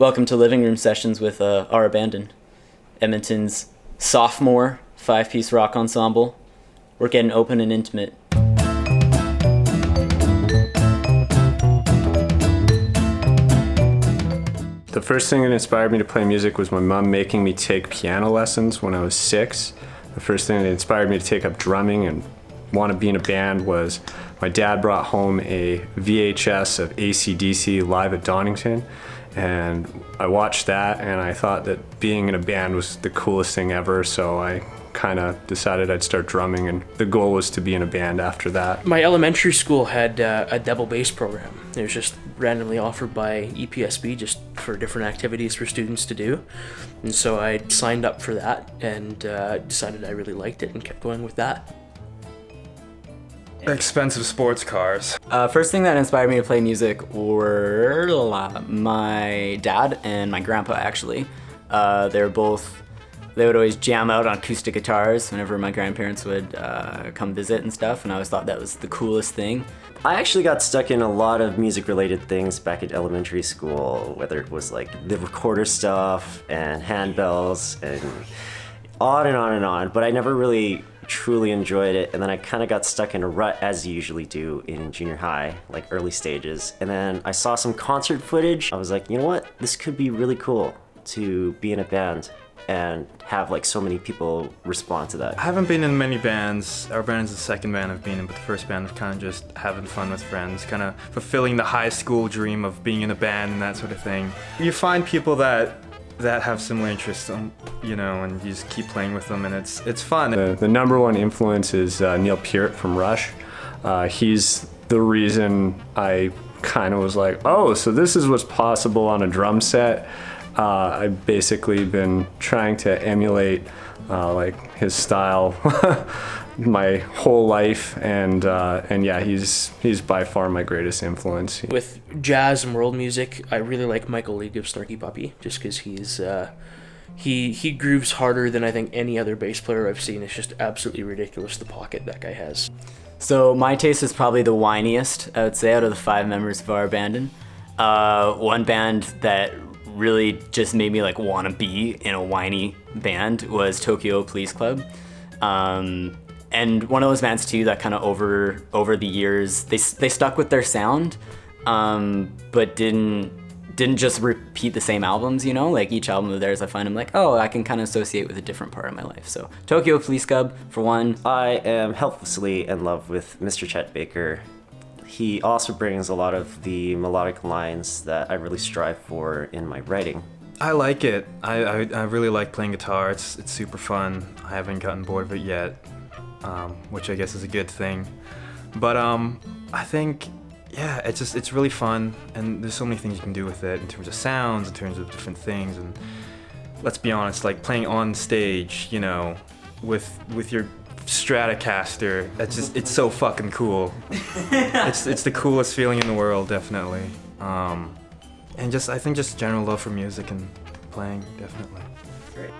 Welcome to Living Room Sessions with Our Abandon, Edmonton's sophomore five-piece rock ensemble. We're getting open and intimate. The first thing that inspired me to play music was my mom making me take piano lessons when I was 6. The first thing that inspired me to take up drumming and want to be in a band was my dad brought home a VHS of AC/DC live at Donington, and I watched that and I thought that being in a band was the coolest thing ever, so I kind of decided I'd start drumming, and the goal was to be in a band after that. My elementary school had a double bass program. It was just randomly offered by EPSB just for different activities for students to do. And so I signed up for that and decided I really liked it and kept going with that. Expensive sports cars. First thing that inspired me to play music were my dad and my grandpa, actually. They would always jam out on acoustic guitars whenever my grandparents would come visit and stuff, and I always thought that was the coolest thing. I actually got stuck in a lot of music-related things back at elementary school, whether it was like the recorder stuff and handbells and on and on and on, but I never really truly enjoyed it, and then I kind of got stuck in a rut, as you usually do in junior high, like early stages, and then I saw some concert footage. I was like, you know what, this could be really cool to be in a band and have like so many people respond to that. I haven't been in many bands. Our band is the second band I've been in, but the first band was kind of just having fun with friends, kind of fulfilling the high school dream of being in a band and that sort of thing. You find people that have similar interests, and you just keep playing with them, and it's fun. The number one influence is Neil Peart from Rush. He's the reason I kind of was like, oh, so this is what's possible on a drum set. I've basically been trying to emulate like his style my whole life, and yeah, he's by far my greatest influence. With jazz and world music, I really like MacLeod of Snarky Puppy, just because he grooves harder than I think any other bass player I've seen. It's just absolutely ridiculous, the pocket that guy has. So my taste is probably the whiniest, I would say, out of the 5 members of Our Abandon. One band that really just made me like want to be in a whiny band was Tokyo Police Club. And one of those bands too that kind of over the years they stuck with their sound, but didn't just repeat the same albums, like each album of theirs I find I'm like, oh, I can kind of associate with a different part of my life. So Tokyo Police Club for one. I am helplessly in love with Mr. Chet Baker. He also brings a lot of the melodic lines that I really strive for in my writing. I like it. I really like playing guitar. It's super fun. I haven't gotten bored of it yet, which I guess is a good thing. But I think, yeah, it's really fun, and there's so many things you can do with it in terms of sounds, in terms of different things, and let's be honest, like playing on stage, with your Stratocaster, it's so fucking cool. It's the coolest feeling in the world, definitely. And I think general love for music and playing, definitely. Great.